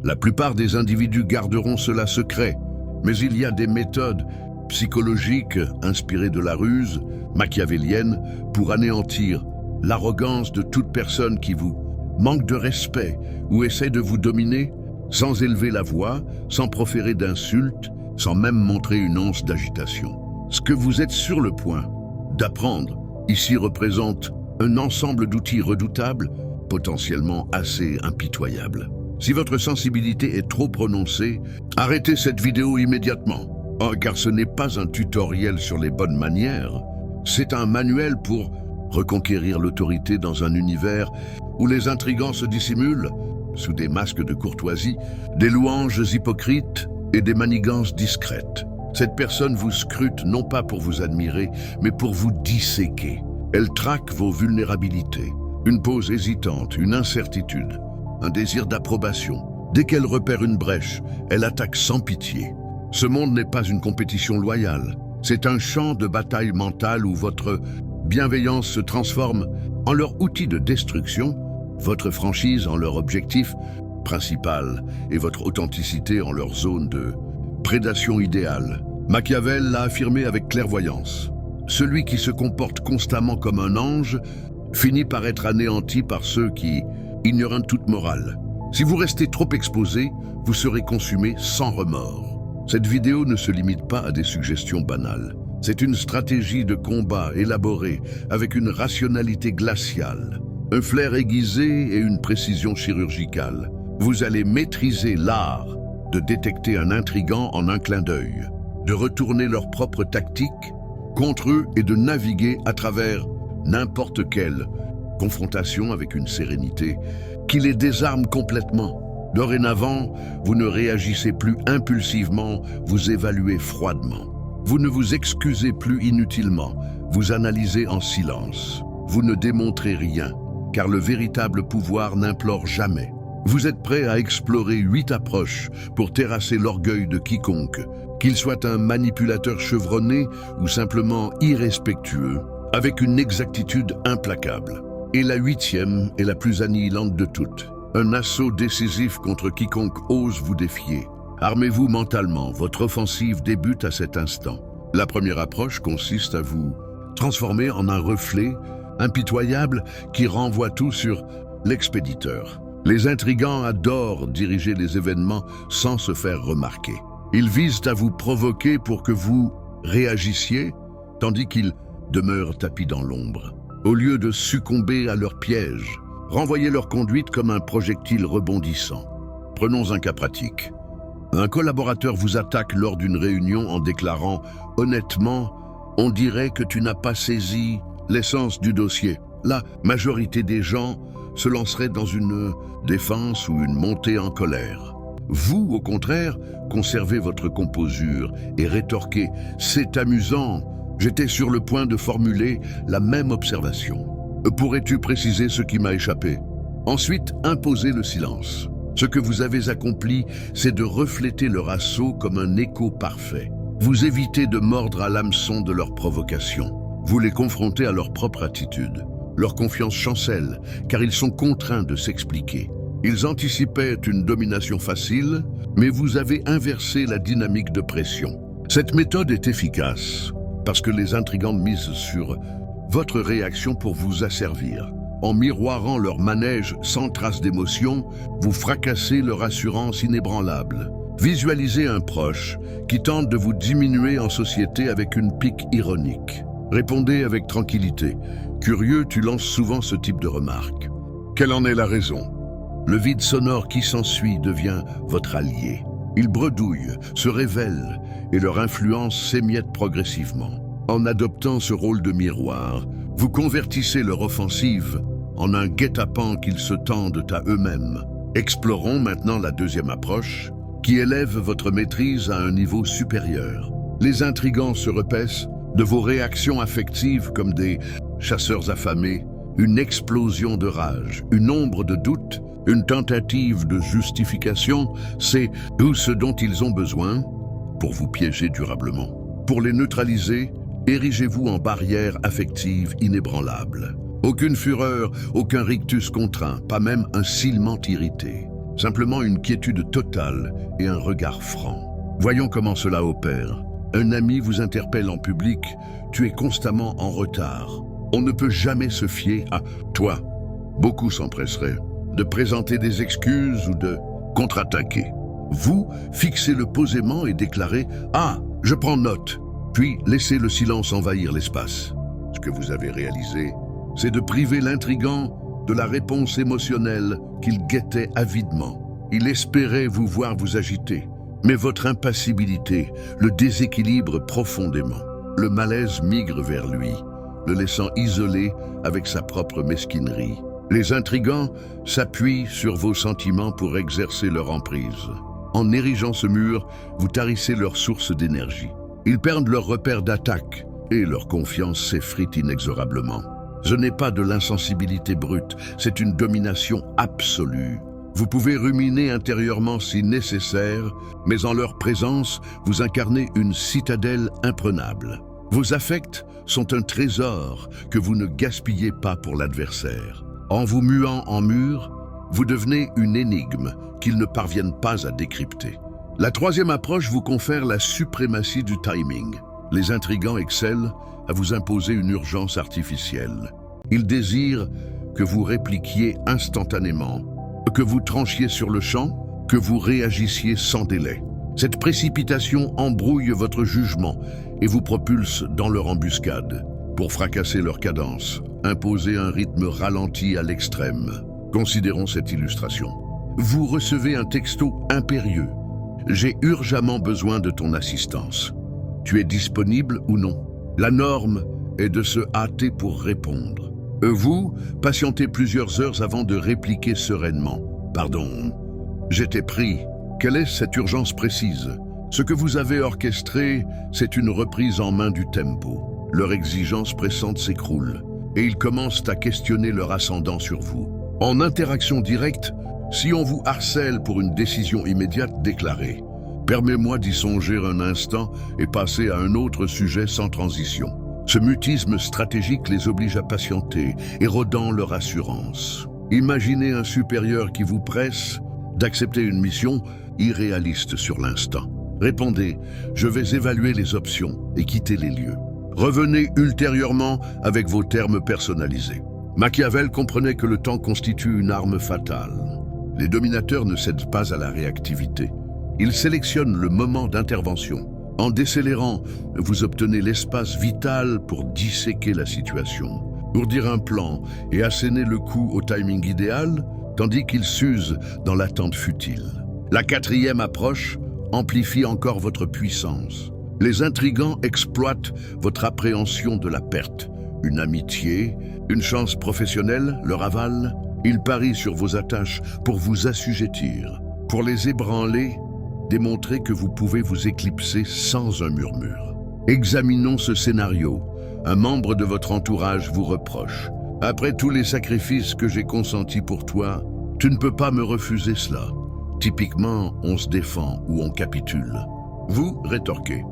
La plupart des individus garderont cela secret, mais il y a des méthodes psychologiques inspirées de la ruse machiavélienne pour anéantir l'arrogance de toute personne qui vous manque de respect ou essaie de vous dominer sans élever la voix, sans proférer d'insultes, sans même montrer une once d'agitation. Ce que vous êtes sur le point d'apprendre ici représente un ensemble d'outils redoutables, potentiellement assez impitoyables. Si votre sensibilité est trop prononcée, arrêtez cette vidéo immédiatement. Car ce n'est pas un tutoriel sur les bonnes manières, c'est un manuel pour reconquérir l'autorité dans un univers où les intrigants se dissimulent sous des masques de courtoisie, des louanges hypocrites et des manigances discrètes. Cette personne vous scrute non pas pour vous admirer, mais pour vous disséquer. Elle traque vos vulnérabilités, une pose hésitante, une incertitude, un désir d'approbation. Dès qu'elle repère une brèche, elle attaque sans pitié. Ce monde n'est pas une compétition loyale. C'est un champ de bataille mentale où votre bienveillance se transforme en leur outil de destruction, votre franchise en leur objectif principal et votre authenticité en leur zone de prédation idéale. Machiavel l'a affirmé avec clairvoyance. Celui qui se comporte constamment comme un ange finit par être anéanti par ceux qui ignorent toute morale. Si vous restez trop exposé, vous serez consumé sans remords. Cette vidéo ne se limite pas à des suggestions banales. C'est une stratégie de combat élaborée avec une rationalité glaciale, un flair aiguisé et une précision chirurgicale. Vous allez maîtriser l'art de détecter un intrigant en un clin d'œil, de retourner leurs propres tactiques contre eux et de naviguer à travers n'importe quelle confrontation avec une sérénité qui les désarme complètement. Dorénavant, vous ne réagissez plus impulsivement, vous évaluez froidement. Vous ne vous excusez plus inutilement, vous analysez en silence. Vous ne démontrez rien, car le véritable pouvoir n'implore jamais. Vous êtes prêt à explorer 8 approches pour terrasser l'orgueil de quiconque, qu'il soit un manipulateur chevronné ou simplement irrespectueux, avec une exactitude implacable. Et la 8e est la plus annihilante de toutes. Un assaut décisif contre quiconque ose vous défier. Armez-vous mentalement, votre offensive débute à cet instant. La première approche consiste à vous transformer en un reflet impitoyable qui renvoie tout sur l'expéditeur. Les intrigants adorent diriger les événements sans se faire remarquer. Ils visent à vous provoquer pour que vous réagissiez, tandis qu'ils demeurent tapis dans l'ombre. Au lieu de succomber à leur piège, renvoyez leur conduite comme un projectile rebondissant. Prenons un cas pratique. Un collaborateur vous attaque lors d'une réunion en déclarant « Honnêtement, on dirait que tu n'as pas saisi l'essence du dossier ». La majorité des gens se lanceraient dans une défense ou une montée en colère. Vous, au contraire, conservez votre composure et rétorquez « C'est amusant, j'étais sur le point de formuler la même observation. Pourrais-tu préciser ce qui m'a échappé ?» Ensuite, imposez le silence. Ce que vous avez accompli, c'est de refléter leur assaut comme un écho parfait. Vous évitez de mordre à l'hameçon de leur provocation. Vous les confrontez à leur propre attitude. Leur confiance chancelle, car ils sont contraints de s'expliquer. Ils anticipaient une domination facile, mais vous avez inversé la dynamique de pression. Cette méthode est efficace, parce que les intrigants misent sur votre réaction pour vous asservir. En miroirant leur manège sans trace d'émotion, vous fracassez leur assurance inébranlable. Visualisez un proche qui tente de vous diminuer en société avec une pique ironique. Répondez avec tranquillité. Curieux, tu lances souvent ce type de remarque. Quelle en est la raison ? Le vide sonore qui s'ensuit devient votre allié. Ils bredouillent, se révèlent et leur influence s'émiette progressivement. En adoptant ce rôle de miroir, vous convertissez leur offensive en un guet-apens qu'ils se tendent à eux-mêmes. Explorons maintenant la deuxième approche, qui élève votre maîtrise à un niveau supérieur. Les intrigants se repaissent de vos réactions affectives comme des chasseurs affamés, une explosion de rage, une ombre de doute, une tentative de justification, c'est tout ce dont ils ont besoin pour vous piéger durablement. Pour les neutraliser, érigez-vous en barrière affective inébranlable. Aucune fureur, aucun rictus contraint, pas même un silement irrité. simplement une quiétude totale et un regard franc. Voyons comment cela opère. Un ami vous interpelle en public, tu es constamment en retard. On ne peut jamais se fier à toi. Beaucoup s'empresseraient de présenter des excuses ou de contre-attaquer. Vous, fixez-le posément et déclarez « Ah, je prends note », puis laissez le silence envahir l'espace. Ce que vous avez réalisé, c'est de priver l'intrigant de la réponse émotionnelle qu'il guettait avidement. Il espérait vous voir vous agiter, mais votre impassibilité le déséquilibre profondément. Le malaise migre vers lui, le laissant isolé avec sa propre mesquinerie. Les intrigants s'appuient sur vos sentiments pour exercer leur emprise. En érigeant ce mur, vous tarissez leur source d'énergie. Ils perdent leur repère d'attaque et leur confiance s'effrite inexorablement. Ce n'est pas de l'insensibilité brute, c'est une domination absolue. Vous pouvez ruminer intérieurement si nécessaire, mais en leur présence, vous incarnez une citadelle imprenable. Vos affects sont un trésor que vous ne gaspillez pas pour l'adversaire. En vous muant en mur, vous devenez une énigme qu'ils ne parviennent pas à décrypter. La troisième approche vous confère la suprématie du timing. Les intrigants excellent à vous imposer une urgence artificielle. Ils désirent que vous répliquiez instantanément, que vous tranchiez sur le champ, que vous réagissiez sans délai. Cette précipitation embrouille votre jugement et vous propulse dans leur embuscade. Pour fracasser leur cadence, imposez un rythme ralenti à l'extrême. Considérons cette illustration. Vous recevez un texto impérieux. J'ai urgemment besoin de ton assistance. Tu es disponible ou non? La norme est de se hâter pour répondre. Vous, patientez plusieurs heures avant de répliquer sereinement. Pardon, j'étais pris. Quelle est cette urgence précise? Ce que vous avez orchestré, c'est une reprise en main du tempo. Leur exigence pressante s'écroule et ils commencent à questionner leur ascendant sur vous. En interaction directe, si on vous harcèle pour une décision immédiate, déclarez « Permets-moi d'y songer un instant et passer à un autre sujet sans transition ». Ce mutisme stratégique les oblige à patienter, érodant leur assurance. Imaginez un supérieur qui vous presse d'accepter une mission irréaliste sur l'instant. Répondez « Je vais évaluer les options et quitter les lieux ». Revenez ultérieurement avec vos termes personnalisés. Machiavel comprenait que le temps constitue une arme fatale. Les dominateurs ne cèdent pas à la réactivité. Ils sélectionnent le moment d'intervention. En décélérant, vous obtenez l'espace vital pour disséquer la situation, ourdir un plan et asséner le coup au timing idéal, tandis qu'ils s'usent dans l'attente futile. La quatrième approche amplifie encore votre puissance. Les intrigants exploitent votre appréhension de la perte. Une amitié, une chance professionnelle leur avalent. Ils parient sur vos attaches pour vous assujettir, pour les ébranler, démontrer que vous pouvez vous éclipser sans un murmure. Examinons ce scénario. Un membre de votre entourage vous reproche. « Après tous les sacrifices que j'ai consentis pour toi, tu ne peux pas me refuser cela. » Typiquement, on se défend ou on capitule. Vous rétorquez.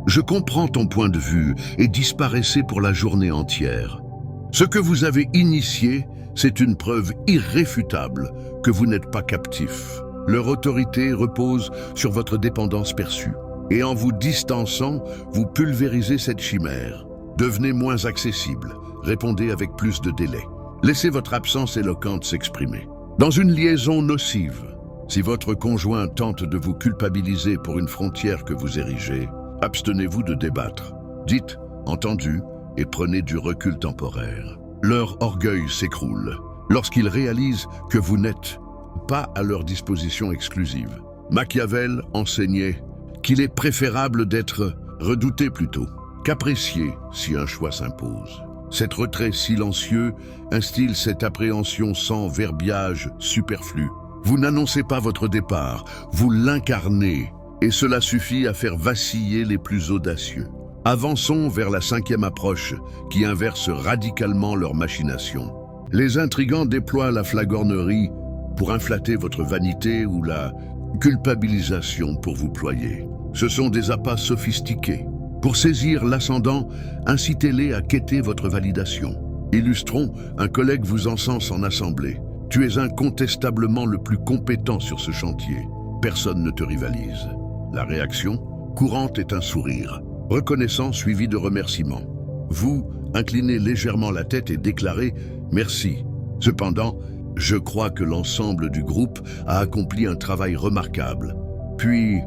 « Je comprends ton point de vue et disparaissez pour la journée entière. Ce que vous avez initié, c'est une preuve irréfutable que vous n'êtes pas captif. Leur autorité repose sur votre dépendance perçue. Et en vous distançant, vous pulvérisez cette chimère. Devenez moins accessible, répondez avec plus de délai. Laissez votre absence éloquente s'exprimer. Dans une liaison nocive, si votre conjoint tente de vous culpabiliser pour une frontière que vous érigez, abstenez-vous de débattre. Dites « entendu » et prenez du recul temporaire. Leur orgueil s'écroule lorsqu'ils réalisent que vous n'êtes pas à leur disposition exclusive. Machiavel enseignait qu'il est préférable d'être redouté plutôt qu'apprécié si un choix s'impose. Cet retrait silencieux instille cette appréhension sans verbiage superflu. Vous n'annoncez pas votre départ, vous l'incarnez, et cela suffit à faire vaciller les plus audacieux. Avançons vers la cinquième approche, qui inverse radicalement leur machination. Les intrigants déploient la flagornerie pour inflatter votre vanité ou la culpabilisation pour vous ployer. Ce sont des appâts sophistiqués. Pour saisir l'ascendant, incitez-les à quêter votre validation. Illustrons, un collègue vous encense en assemblée. « Tu es incontestablement le plus compétent sur ce chantier. Personne ne te rivalise. La réaction courante est un sourire, reconnaissant suivi de remerciements. Vous inclinez légèrement la tête et déclarez « Merci ». Cependant, je crois que l'ensemble du groupe a accompli un travail remarquable. Puis,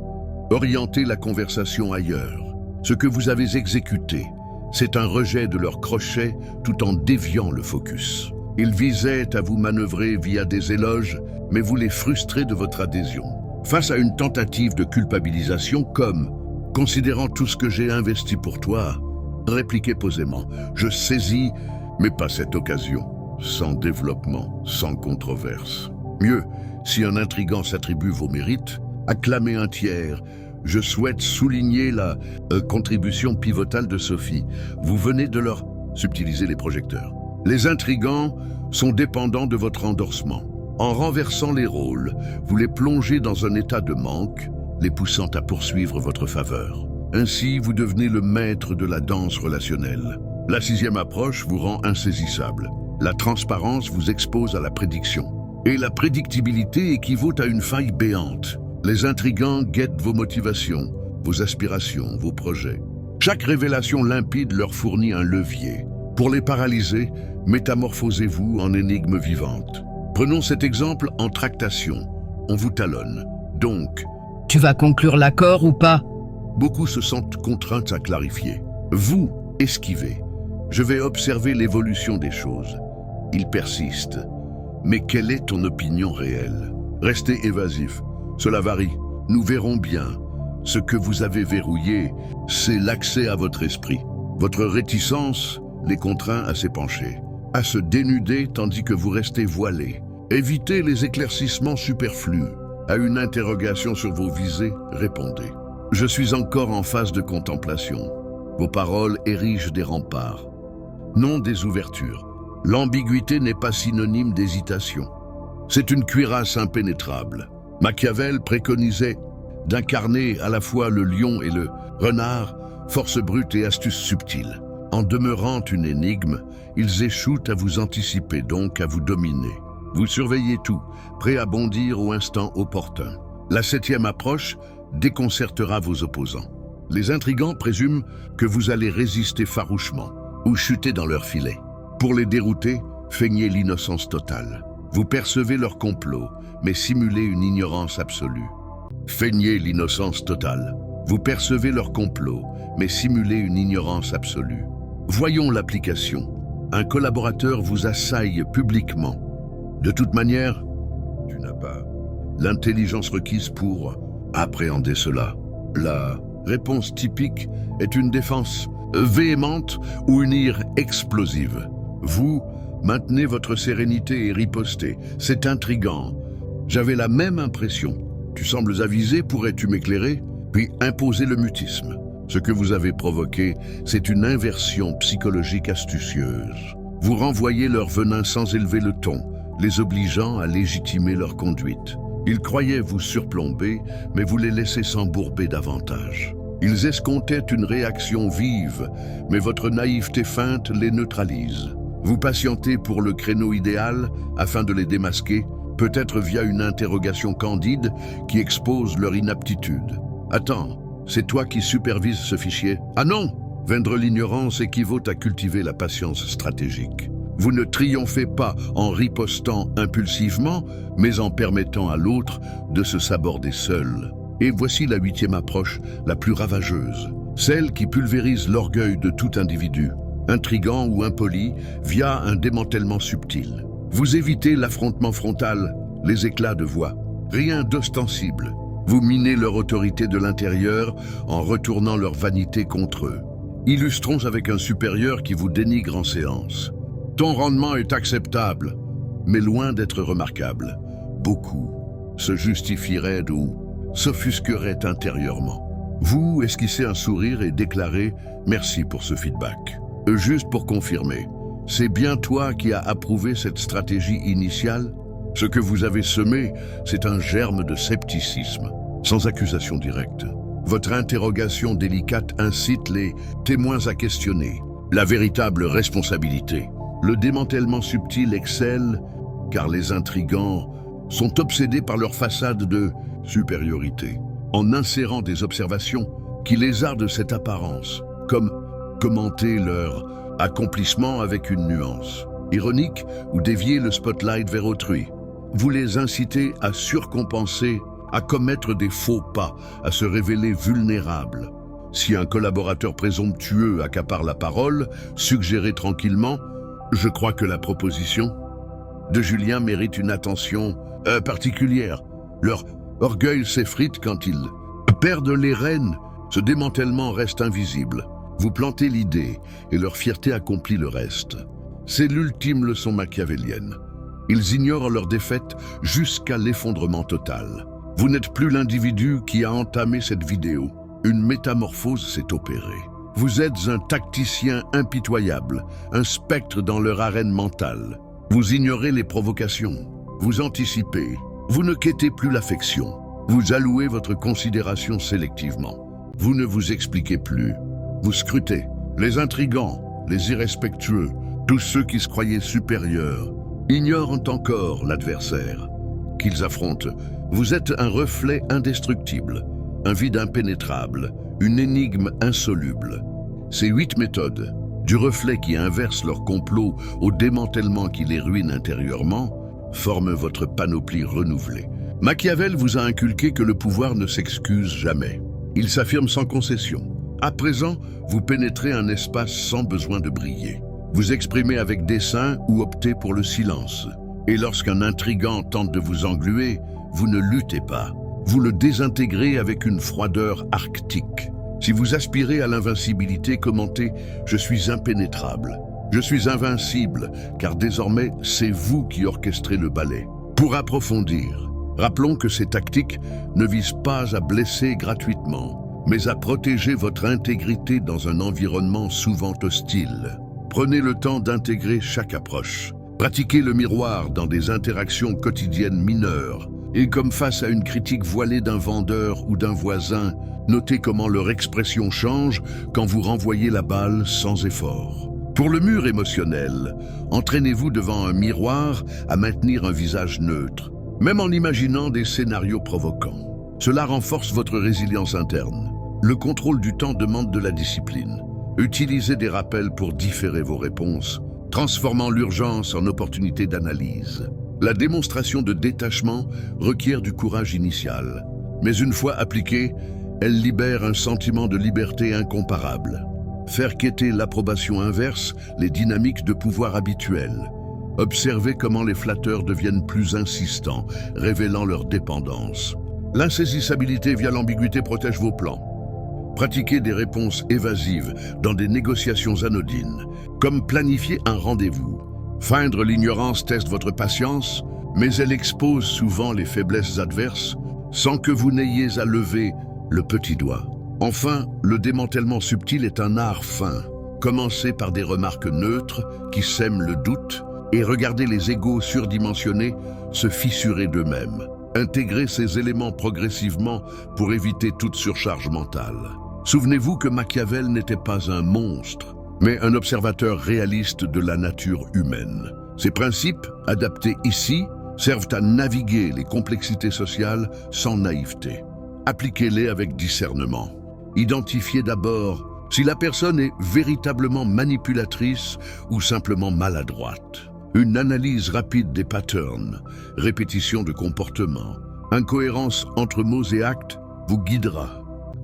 orientez la conversation ailleurs. Ce que vous avez exécuté, c'est un rejet de leur crochet tout en déviant le focus. Ils visaient à vous manœuvrer via des éloges, mais vous les frustrez de votre adhésion. Face à une tentative de culpabilisation comme « Considérant tout ce que j'ai investi pour toi », répliquez posément « Je saisis, mais pas cette occasion ». Sans développement, sans controverse. Mieux, si un intrigant s'attribue vos mérites, acclamez un tiers. Je souhaite souligner la contribution pivotale de Sophie. Vous venez de leur subtiliser les projecteurs. Les intrigants sont dépendants de votre endorsement. En renversant les rôles, vous les plongez dans un état de manque, les poussant à poursuivre votre faveur. Ainsi, vous devenez le maître de la danse relationnelle. La 6e approche vous rend insaisissable. La transparence vous expose à la prédiction. Et la prédictibilité équivaut à une faille béante. Les intrigants guettent vos motivations, vos aspirations, vos projets. Chaque révélation limpide leur fournit un levier. Pour les paralyser, métamorphosez-vous en énigme vivante. Prenons cet exemple en tractation. On vous talonne. Donc, tu vas conclure l'accord ou pas? Beaucoup se sentent contraints à clarifier. Vous, esquivez. Je vais observer l'évolution des choses. Il persiste. Mais quelle est ton opinion réelle? Restez évasif. Cela varie. Nous verrons bien. Ce que vous avez verrouillé, c'est l'accès à votre esprit. Votre réticence les contraint à s'épancher, à se dénuder tandis que vous restez voilé. Évitez les éclaircissements superflus. À une interrogation sur vos visées, répondez. Je suis encore en phase de contemplation. Vos paroles érigent des remparts, non des ouvertures. L'ambiguïté n'est pas synonyme d'hésitation. C'est une cuirasse impénétrable. Machiavel préconisait d'incarner à la fois le lion et le renard, force brute et astuce subtile. En demeurant une énigme, ils échouent à vous anticiper, donc à vous dominer. Vous surveillez tout, prêt à bondir au instant opportun. La 7e approche déconcertera vos opposants. Les intrigants présument que vous allez résister farouchement ou chuter dans leur filet. Pour les dérouter, feignez l'innocence totale. Vous percevez leur complot, mais simulez une ignorance absolue. Feignez l'innocence totale. Vous percevez leur complot, mais simulez une ignorance absolue. Voyons l'application. Un collaborateur vous assaille publiquement. De toute manière, tu n'as pas l'intelligence requise pour appréhender cela. La réponse typique est une défense véhémente ou une ire explosive. Vous maintenez votre sérénité et ripostez. C'est intriguant. J'avais la même impression. Tu sembles avisé, pourrais-tu m'éclairer? Puis imposer le mutisme. Ce que vous avez provoqué, c'est une inversion psychologique astucieuse. Vous renvoyez leur venin sans élever le ton, les obligeant à légitimer leur conduite. Ils croyaient vous surplomber, mais vous les laissez s'embourber davantage. Ils escomptaient une réaction vive, mais votre naïveté feinte les neutralise. Vous patientez pour le créneau idéal afin de les démasquer, peut-être via une interrogation candide qui expose leur inaptitude. Attends, c'est toi qui supervises ce fichier? Ah non! Vaincre l'ignorance équivaut à cultiver la patience stratégique. Vous ne triomphez pas en ripostant impulsivement, mais en permettant à l'autre de se saborder seul. Et voici la 8e approche, la plus ravageuse, celle qui pulvérise l'orgueil de tout individu, intrigant ou impoli, via un démantèlement subtil. Vous évitez l'affrontement frontal, les éclats de voix. Rien d'ostensible. Vous minez leur autorité de l'intérieur en retournant leur vanité contre eux. Illustrons avec un supérieur qui vous dénigre en séance. Ton rendement est acceptable, mais loin d'être remarquable. Beaucoup se justifieraient ou s'offusqueraient intérieurement. Vous esquissez un sourire et déclarez « Merci pour ce feedback ». Juste pour confirmer, c'est bien toi qui as approuvé cette stratégie initiale? Ce que vous avez semé, c'est un germe de scepticisme, sans accusation directe. Votre interrogation délicate incite les témoins à questionner la véritable responsabilité. Le démantèlement subtil excelle car les intrigants sont obsédés par leur façade de supériorité, en insérant des observations qui lézardent cette apparence, comme commenter leur accomplissement avec une nuance ironique ou dévier le spotlight vers autrui. Vous les incitez à surcompenser, à commettre des faux pas, à se révéler vulnérables. Si un collaborateur présomptueux accapare la parole, suggérez tranquillement « Je crois que la proposition de Julien mérite une attention particulière. Leur orgueil s'effrite quand ils perdent les rênes. Ce démantèlement reste invisible. Vous plantez l'idée et leur fierté accomplit le reste. C'est l'ultime leçon machiavélienne. Ils ignorent leur défaite jusqu'à l'effondrement total. Vous n'êtes plus l'individu qui a entamé cette vidéo. Une métamorphose s'est opérée. Vous êtes un tacticien impitoyable, un spectre dans leur arène mentale. Vous ignorez les provocations. Vous anticipez. Vous ne quêtez plus l'affection. Vous allouez votre considération sélectivement. Vous ne vous expliquez plus. Vous scrutez. Les intrigants, les irrespectueux, tous ceux qui se croyaient supérieurs, ignorent encore l'adversaire qu'ils affrontent. Vous êtes un reflet indestructible, un vide impénétrable, une énigme insoluble. Ces 8 méthodes, du reflet qui inverse leur complot au démantèlement qui les ruine intérieurement, forment votre panoplie renouvelée. Machiavel vous a inculqué que le pouvoir ne s'excuse jamais. Il s'affirme sans concession. À présent, vous pénétrez un espace sans besoin de briller. Vous exprimez avec dessein ou optez pour le silence. Et lorsqu'un intrigant tente de vous engluer, vous ne luttez pas. Vous le désintégrez avec une froideur arctique. Si vous aspirez à l'invincibilité, commentez « Je suis impénétrable ». Je suis invincible, car désormais, c'est vous qui orchestrez le ballet. Pour approfondir, rappelons que ces tactiques ne visent pas à blesser gratuitement, mais à protéger votre intégrité dans un environnement souvent hostile. Prenez le temps d'intégrer chaque approche. Pratiquez le miroir dans des interactions quotidiennes mineures. Et comme face à une critique voilée d'un vendeur ou d'un voisin, notez comment leur expression change quand vous renvoyez la balle sans effort. Pour le mur émotionnel, entraînez-vous devant un miroir à maintenir un visage neutre, même en imaginant des scénarios provoquants. Cela renforce votre résilience interne. Le contrôle du temps demande de la discipline. Utilisez des rappels pour différer vos réponses, transformant l'urgence en opportunité d'analyse. La démonstration de détachement requiert du courage initial, mais une fois appliquée, elle libère un sentiment de liberté incomparable. Faire quêter l'approbation inverse les dynamiques de pouvoir habituelles. Observez comment les flatteurs deviennent plus insistants, révélant leur dépendance. L'insaisissabilité via l'ambiguïté protège vos plans. Pratiquez des réponses évasives dans des négociations anodines, comme planifier un rendez-vous. Feindre l'ignorance teste votre patience, mais elle expose souvent les faiblesses adverses sans que vous n'ayez à lever le petit doigt. Enfin, le démantèlement subtil est un art fin. Commencez par des remarques neutres qui sèment le doute et regardez les égos surdimensionnés se fissurer d'eux-mêmes. Intégrez ces éléments progressivement pour éviter toute surcharge mentale. Souvenez-vous que Machiavel n'était pas un monstre, mais un observateur réaliste de la nature humaine. Ces principes, adaptés ici, servent à naviguer les complexités sociales sans naïveté. Appliquez-les avec discernement. Identifiez d'abord si la personne est véritablement manipulatrice ou simplement maladroite. Une analyse rapide des patterns, répétition de comportements, incohérence entre mots et actes vous guidera.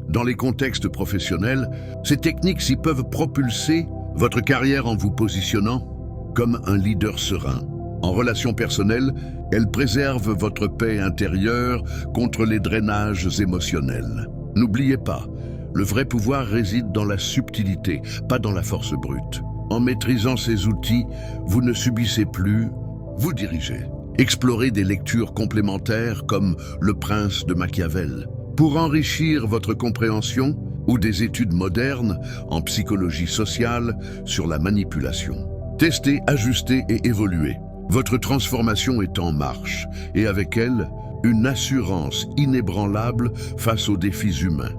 Dans les contextes professionnels, ces techniques s'y peuvent propulser votre carrière en vous positionnant comme un leader serein. En relation personnelle, elles préservent votre paix intérieure contre les drainages émotionnels. N'oubliez pas, le vrai pouvoir réside dans la subtilité, pas dans la force brute. En maîtrisant ces outils, vous ne subissez plus, vous dirigez. Explorez des lectures complémentaires comme Le Prince de Machiavel pour enrichir votre compréhension ou des études modernes en psychologie sociale sur la manipulation. Testez, ajustez et évoluez. Votre transformation est en marche et avec elle, une assurance inébranlable face aux défis humains.